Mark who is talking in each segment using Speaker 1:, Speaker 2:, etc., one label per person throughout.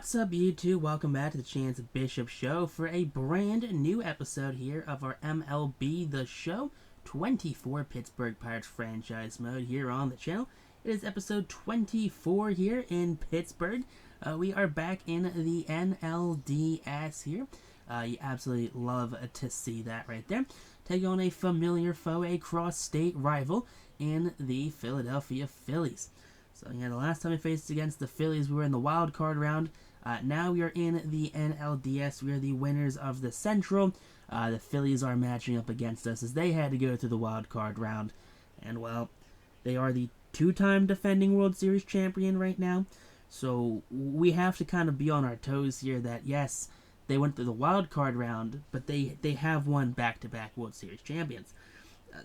Speaker 1: What's up, YouTube? Welcome back to the Chance Bishop Show for a brand new episode here of our MLB The Show 24 Pittsburgh Pirates franchise mode here on the channel. It is episode 24 here in Pittsburgh. We are back in the NLDS here. You absolutely love to see that right there. Taking on a familiar foe, a cross-state rival in the Philadelphia Phillies. So, yeah, the last time we faced against the Phillies, we were in the wild card round. Now we are in the NLDS. We are the winners of the Central. The Phillies are matching up against us as they had to go through the wild card round. And, well, they are the two-time defending World Series champion right now. So we have to kind of be on our toes here that, yes, they went through the wild card round, but they have won back-to-back World Series champions.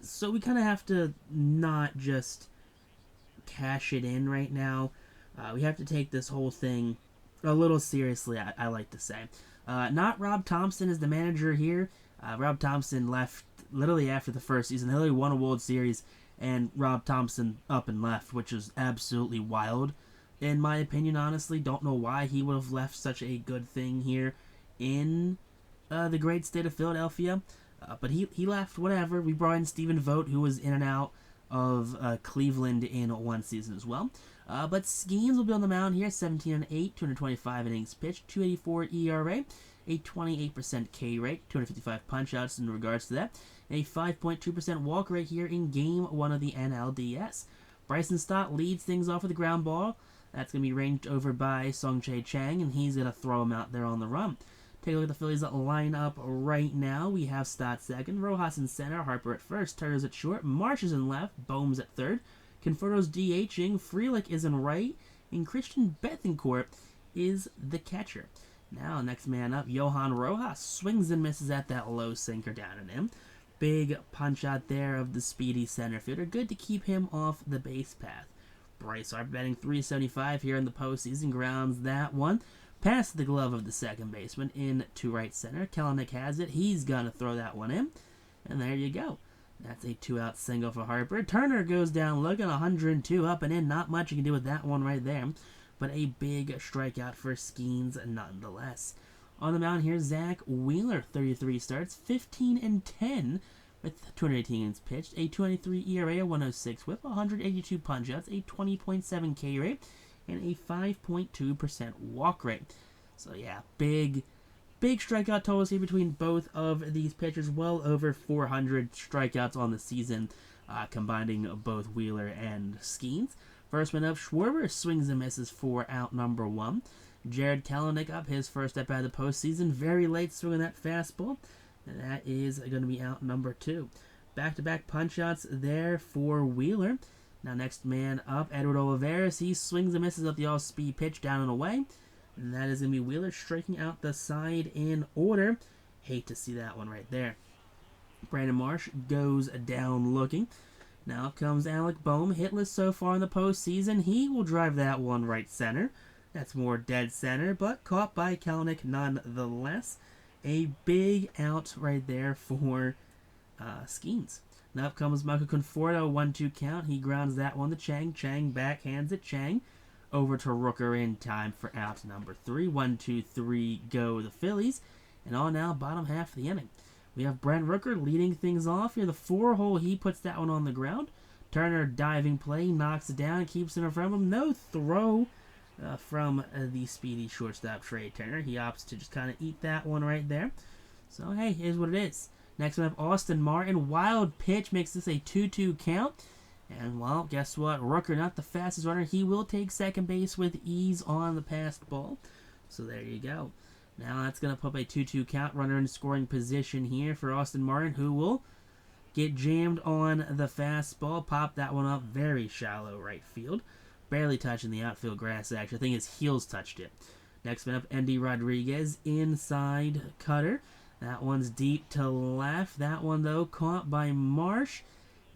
Speaker 1: So we kind of have to not just cash it in right now. We have to take this whole thing a little seriously, I like to say. Not Rob Thompson is the manager here. Rob Thompson left literally after the first season. They literally won a World Series, and Rob Thompson up and left, which is absolutely wild, in my opinion, honestly. Don't know why he would have left such a good thing here in the great state of Philadelphia. But he left, whatever. We brought in Stephen Vogt, who was in and out of Cleveland in one season as well. But Skenes will be on the mound here, 17-8, 225 innings pitched, 2.84 ERA, a 28% K rate, 255 punch-outs in regards to that, a 5.2% walk rate here in Game 1 of the NLDS. Bryson Stott leads things off with a ground ball. That's going to be ranged over by Sung-Jae Chang, and he's going to throw him out there on the run. Take a look at the Phillies lineup right now. We have Stott second, Rojas in center, Harper at first, Turner's at short, Marsh is in left, Bohm's at third, Conforto's DHing, Frelick is in right, and Christian Bethancourt is the catcher. Now, next man up, Johan Rojas swings and misses at that low sinker down and in. Big punch out there of the speedy center fielder. Good to keep him off the base path. Bryce Harper batting .375 here in the postseason, grounds that one past the glove of the second baseman into right center. Kelenic has it. He's going to throw that one in. And there you go. That's a two-out single for Harper. Turner goes down looking, 102 up and in. Not much you can do with that one right there. But a big strikeout for Skenes nonetheless. On the mound here, Zach Wheeler, 33 starts, 15-10 with 218 innings pitched, a 2.93 ERA, a 106 whip, 182 punch-outs, a 20.7 K rate, and a 5.2% walk rate. So yeah, big strikeout totals here between both of these pitchers. Well over 400 strikeouts on the season, combining both Wheeler and Skenes. First man up, Schwarber swings and misses for out number one. Jared Kelenic up his first step out of the postseason. Very late swinging that fastball. And that is going to be out number two. Back-to-back punch-outs there for Wheeler. Now, next man up, Edward Olivares. He swings and misses up the all-speed pitch down and away. And that is going to be Wheeler striking out the side in order. Hate to see that one right there. Brandon Marsh goes down looking. Now comes Alec Bohm. Hitless so far in the postseason. He will drive that one right center. That's more dead center, but caught by Kelenic nonetheless. A big out right there for Skenes. Now up comes Michael Conforto, 1-2 count. He grounds that one to Chang. Chang backhands it. Chang over to Rooker in time for out number 3. 1-2-3 go the Phillies. And on now, bottom half of the inning. We have Brent Rooker leading things off here. The 4-hole, he puts that one on the ground. Turner diving play, knocks it down, keeps it in front of him. No throw from the speedy shortstop Trey Turner. He opts to just kind of eat that one right there. So, hey, here's what it is. Next we have Austin Martin. Wild pitch makes this a 2-2 count. And, well, guess what? Rooker, not the fastest runner. He will take second base with ease on the passed ball. So there you go. Now that's going to put up a 2-2 count. Runner in scoring position here for Austin Martin, who will get jammed on the fastball. Pop that one up very shallow right field. Barely touching the outfield grass, actually. I think his heels touched it. Next man up, Endy Rodriguez. Inside cutter. That one's deep to left. That one, though, caught by Marsh.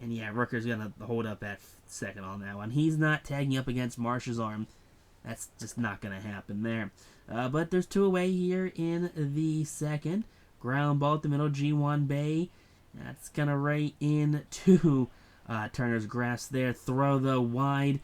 Speaker 1: And yeah, Rooker's going to hold up at second on that one. He's not tagging up against Marsh's arm. That's just not going to happen there. But there's two away here in the second. Ground ball at the middle, G1 Bay. That's going to right into Turner's grass there. Throw, though, wide.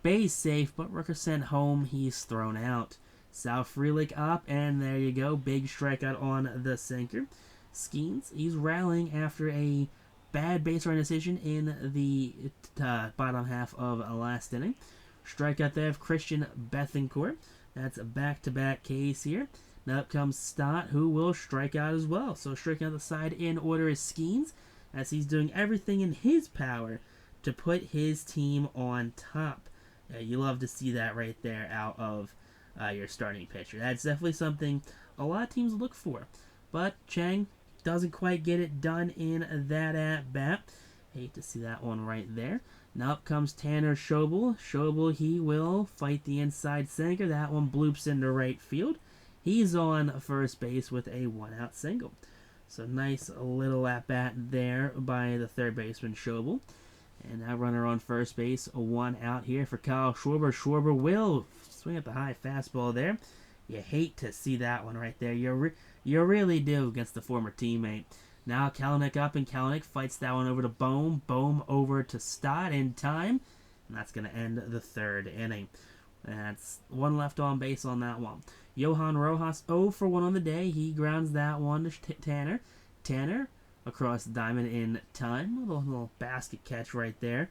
Speaker 1: Base safe, but Rooker sent home. He's thrown out. Sal Frelick up, and there you go. Big strikeout on the sinker. Skenes, he's rallying after a bad base running decision in the bottom half of last inning. Strikeout there of Christian Bethancourt. That's a back-to-back case here. Now up comes Stott, who will strike out as well. So striking out the side in order is Skenes, as he's doing everything in his power to put his team on top. You love to see that right there out of your starting pitcher. That's definitely something a lot of teams look for. But Chang doesn't quite get it done in that at-bat. Hate to see that one right there. Now up comes Tanner Schobel. Schobel, he will fight the inside sinker. That one bloops into right field. He's on first base with a one-out single. So nice little at-bat there by the third baseman Schobel. And now runner on first base, a one out here for Kyle Schwarber. Schwarber will swing at the high fastball there. You hate to see that one right there. You really do against the former teammate. Now Kalanick up, and Kalanick fights that one over to Bohm. Bohm over to Stott in time. And that's going to end the third inning. That's one left on base on that one. Johan Rojas 0 for 1 on the day. He grounds that one to Tanner. Tanner across the diamond in time. A little basket catch right there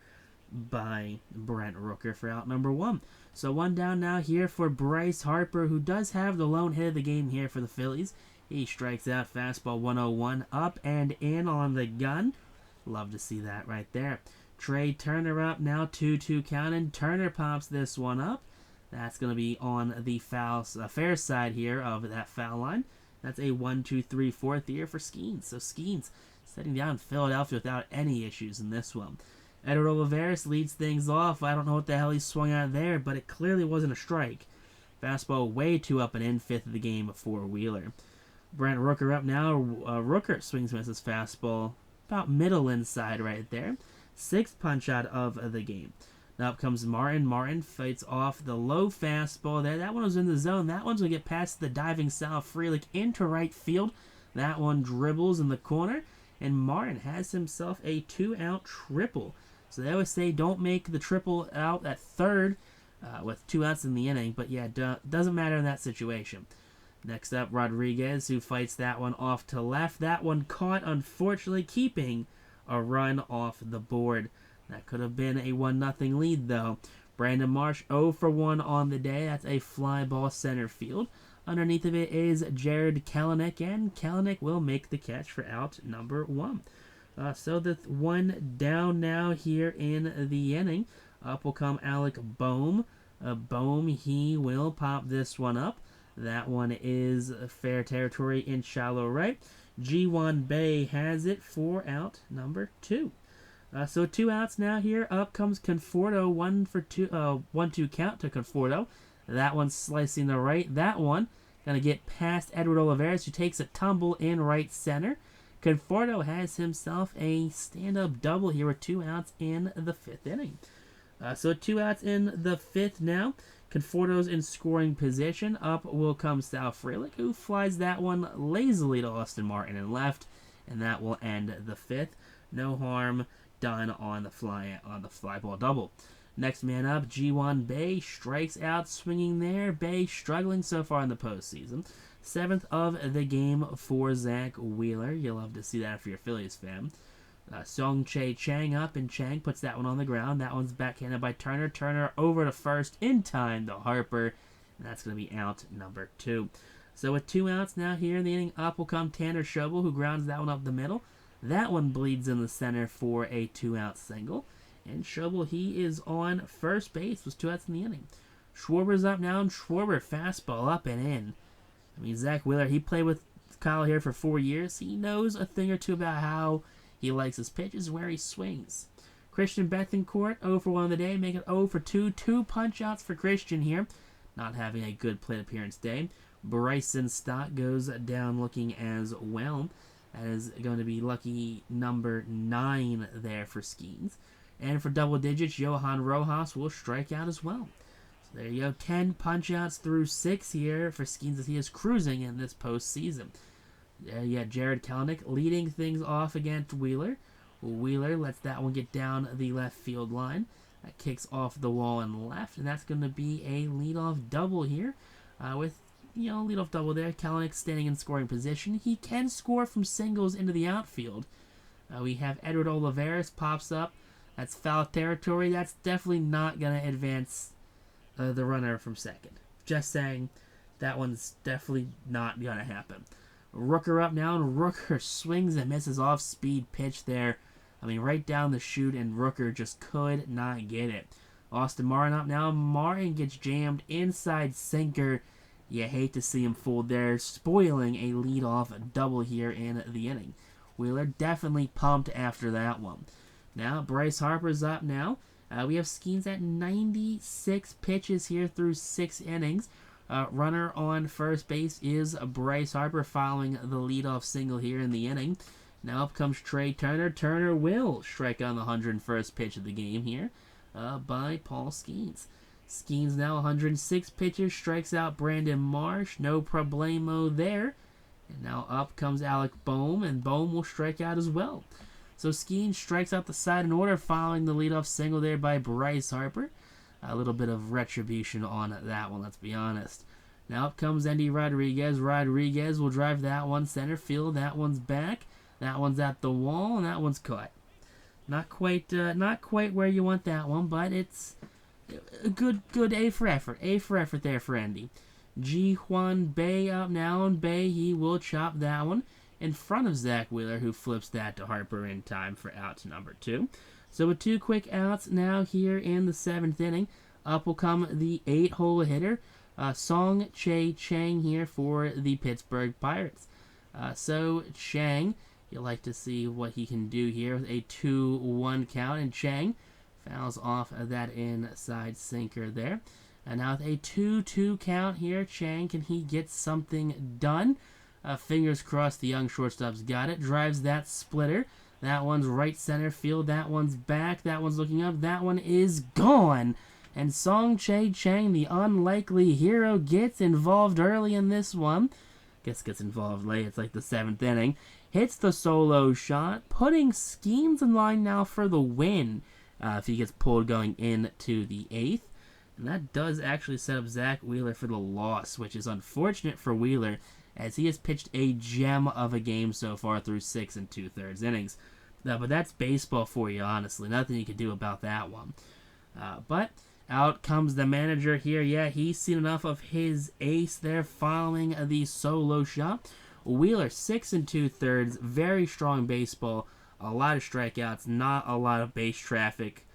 Speaker 1: by Brent Rooker for out number 1. So one down now here for Bryce Harper, who does have the lone hit of the game here for the Phillies. He strikes out fastball 101 up and in on the gun. Love to see that right there. Trey Turner up now, 2-2 counting. Turner pops this one up. That's going to be on the fair side here of that foul line. That's a 1-2-3 fourth here for Skenes. So Skenes setting down Philadelphia without any issues in this one. Edward Olivares leads things off. I don't know what the hell he swung out there, but it clearly wasn't a strike. Fastball way too up and in, fifth of the game for Wheeler. Brent Rooker up now. Rooker swings and misses fastball about middle inside right there. Sixth punch out of the game. Now up comes Martin. Martin fights off the low fastball there. That one was in the zone. That one's going to get past the diving Sal Frelick into right field. That one dribbles in the corner. And Martin has himself a 2-out triple. So they always say don't make the triple out at third with 2 outs in the inning. But yeah, doesn't matter in that situation. Next up, Rodriguez, who fights that one off to left. That one caught, unfortunately, keeping a run off the board. That could have been a 1-0 lead, though. Brandon Marsh 0 for 1 on the day. That's a fly ball center field. Underneath of it is Jared Kalanick, and Kalanick will make the catch for out number 1. So the one down now here in the inning. Up will come Alec Bohm. Bohm, he will pop this one up. That one is fair territory in shallow right. G1 Bay has it for out number 2. So 2 outs now here. Up comes Conforto. 1-2 count to Conforto. That one slicing the right. That one going to get past Edward Olivares, who takes a tumble in right center. Conforto has himself a stand-up double here with 2 outs in the 5th inning. So 2 outs in the 5th now. Conforto's in scoring position. Up will come Sal Frelick, who flies that one lazily to Austin Martin and left, and that will end the 5th. No harm done on the fly ball double. Next man up, G1 Bay strikes out swinging there. Bay struggling so far in the postseason. 7th of the game for Zach Wheeler. You'll love to see that if you're a Phillies fan. Song Che Chang up, and Chang puts that one on the ground. That one's backhanded by Turner. Turner over to first in time to Harper, and that's going to be out number 2. So with 2 outs now here in the inning, up will come Tanner Schobel, who grounds that one up the middle. That one bleeds in the center for a 2-out single. And Schobel, he is on first base with 2 outs in the inning. Schwarber's up now, and Schwarber fastball up and in. I mean, Zach Wheeler, he played with Kyle here for 4 years. He knows a thing or two about how he likes his pitches, where he swings. Christian Bethancourt, 0 for 1 on the day, making 0 for 2. 2 punch-outs for Christian here, not having a good plate appearance day. Bryson Stott goes down looking as well. That is going to be lucky number 9 there for Skenes. And for double digits, Johan Rojas will strike out as well. So there you go, 10 punch-outs through 6 here for Skenes as he is cruising in this postseason. Yeah, Jared Kalanick leading things off against Wheeler. Wheeler lets that one get down the left field line. That kicks off the wall and left, and that's going to be a leadoff double here With, leadoff double there. Kalanick standing in scoring position. He can score from singles into the outfield. We have Edward Olivares pops up. That's foul territory. That's definitely not going to advance the runner from second. Just saying, that one's definitely not going to happen. Rooker up now, and Rooker swings and misses off-speed pitch there. I mean, right down the chute, and Rooker just could not get it. Austin Martin up now. Martin gets jammed inside sinker. You hate to see him fold there, spoiling a leadoff double here in the inning. Wheeler definitely pumped after that one. Now, Bryce Harper's up now. We have Skenes at 96 pitches here through 6 innings. Runner on first base is Bryce Harper following the leadoff single here in the inning. Now up comes Trey Turner. Turner will strike on the 101st pitch of the game here by Paul Skenes. Skenes now 106 pitches, strikes out Brandon Marsh. No problemo there. And now up comes Alec Bohm, and Bohm will strike out as well. So Skenes strikes out the side in order following the leadoff single there by Bryce Harper. A little bit of retribution on that one, let's be honest. Now up comes Endy Rodriguez. Rodriguez will drive that one center field. That one's back. That one's at the wall, and that one's caught. Not quite where you want that one, but it's a good A for effort. A for effort there for Endy. Ji Hwan Bae up now, and Bae, he will chop that one in front of Zach Wheeler, who flips that to Harper in time for out number 2. So with 2 quick outs now here in the 7th inning, up will come the 8-hole hitter, Song Chae Chang here for the Pittsburgh Pirates. So Chang, you'll like to see what he can do here with a 2-1 count, and Chang fouls off of that inside sinker there. And now with a 2-2 count here, Chang, can he get something done? Fingers crossed the young shortstop's got it. Drives that splitter. That one's right center field. That one's back. That one's looking up. That one is gone. And Song Chae Chang, the unlikely hero, gets involved early in this one. Gets involved late. It's like the 7th inning. Hits the solo shot, putting Skenes in line now for the win if he gets pulled going into the 8th. And that does actually set up Zach Wheeler for the loss, which is unfortunate for Wheeler, as he has pitched a gem of a game so far through 6 2/3 innings. But that's baseball for you, honestly. Nothing you can do about that one. But out comes the manager here. Yeah, he's seen enough of his ace there following the solo shot. Wheeler, 6 2/3, very strong baseball. A lot of strikeouts, not a lot of base traffic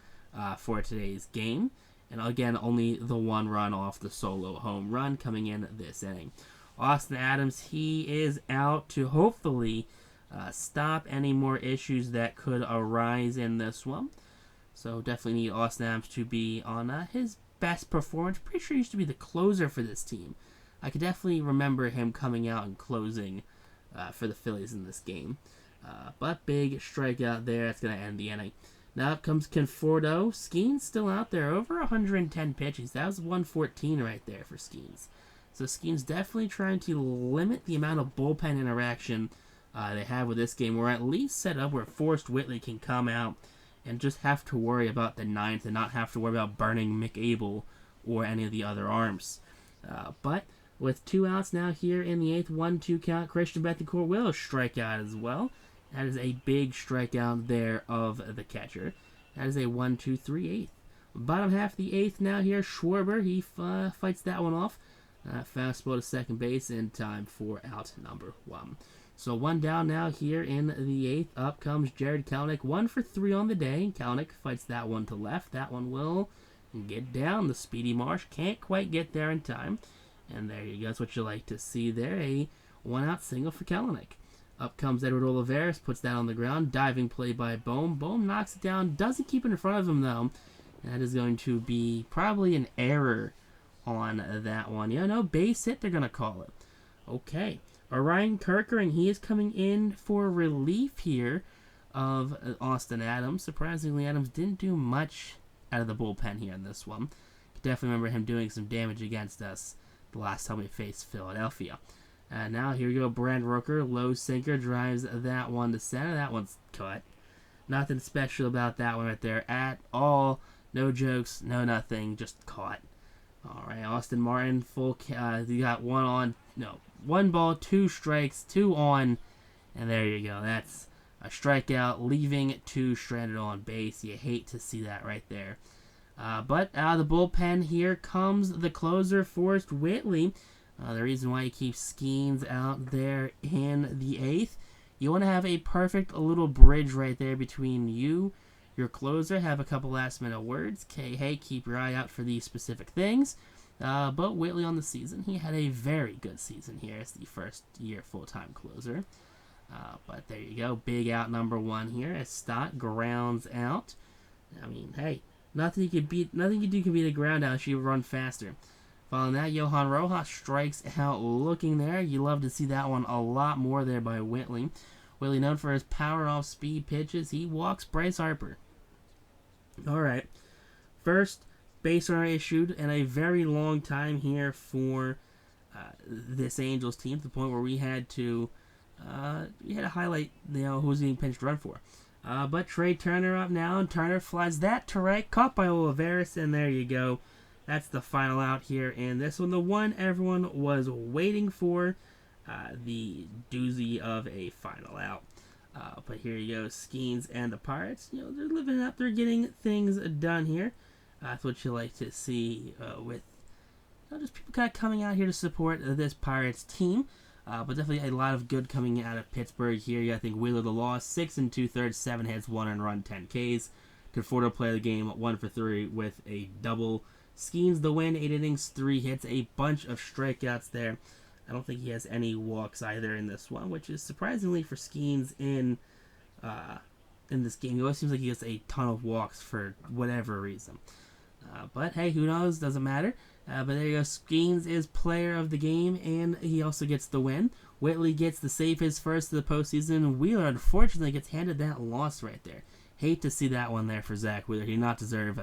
Speaker 1: for today's game. And again, only the 1 run off the solo home run coming in this inning. Austin Adams, he is out to hopefully stop any more issues that could arise in this one. So definitely need Austin Adams to be on his best performance. Pretty sure he used to be the closer for this team. I could definitely remember him coming out and closing for the Phillies in this game. But big strikeout there. That's going to end the inning. Now up comes Conforto. Skenes still out there. Over 110 pitches. That was 114 right there for Skenes. So Skenes definitely trying to limit the amount of bullpen interaction they have with this game, or at least set up where Forrest Whitley can come out and just have to worry about the 9th and not have to worry about burning Mick Abel or any of the other arms. But with 2 outs now here in the 8th, 1-2 count, Christian Bethancourt will strike out as well. That is a big strikeout there of the catcher. That is a 1-2-3 8th. Bottom half of the 8th now here, Schwarber, he fights that one off. Fastball to second base in time for out number 1. So 1 down now here in the 8th. Up comes Jared Kalanick, 1 for 3 on the day. Kalanick fights that one to left. That one will get down. The speedy Marsh can't quite get there in time. And there you go. That's what you like to see there. A 1-out single for Kalanick. Up comes Edward Olivares, puts that on the ground. Diving play by Bohm. Bohm knocks it down. Doesn't keep it in front of him, though. That is going to be probably an error on that one. Yeah, no, base hit, they're going to call it. Okay. Orion Kerkering, he is coming in for relief here of Austin Adams. Surprisingly, Adams didn't do much out of the bullpen here in this one. Definitely remember him doing some damage against us the last time we faced Philadelphia. And now here we go, Brand Rooker, low sinker, drives that one to center. That one's cut. Nothing special about that one right there at all. No jokes, no nothing, just caught. All right, Austin Martin, you got one ball, 2 strikes, 2 on, and there you go. That's a strikeout, leaving 2 stranded on base. You hate to see that right there. But out of the bullpen here comes the closer, Forrest Whitley. The reason why you keep Skenes out there in the 8th, you want to have a perfect little bridge right there between you, your closer, have a couple last-minute words. Okay, hey, keep your eye out for these specific things. But Whitley on the season, he had a very good season here as the first-year full-time closer. But there you go, big out number 1 here as Stott grounds out. I mean, hey, nothing you can do can beat a ground out. She would run faster. Following that, Johan Rojas strikes out looking there. You love to see that one a lot more there by Whitley. Whitley, known for his power off-speed pitches, he walks Bryce Harper. All right, first base runner issued in a very long time here for this Angels team, to the point where we had to highlight who's being pinched run for. But Trey Turner up now, and Turner flies that to right, caught by Olivares, and there you go. That's the final out here in this one, the one everyone was waiting for, the doozy of a final out. But here you go, Skenes and the Pirates. They're living up, they're getting things done here. That's what you like to see with just people kind of coming out here to support this Pirates team. But definitely a lot of good coming out of Pittsburgh here. I think Wheeler the loss, 6 2/3, 7 hits, 1 earned run, 10 Ks. Conforto play the game 1 for 3 with a double. Skenes the win, 8 innings, 3 hits, a bunch of strikeouts there. I don't think he has any walks either in this one, which is surprisingly for Skenes in this game. He always seems like he gets a ton of walks for whatever reason. But hey, who knows? Doesn't matter. But there you go. Skenes is player of the game, and he also gets the win. Whitley gets the save, his first of the postseason. Wheeler, unfortunately, gets handed that loss right there. Hate to see that one there for Zach Wheeler. He did not deserve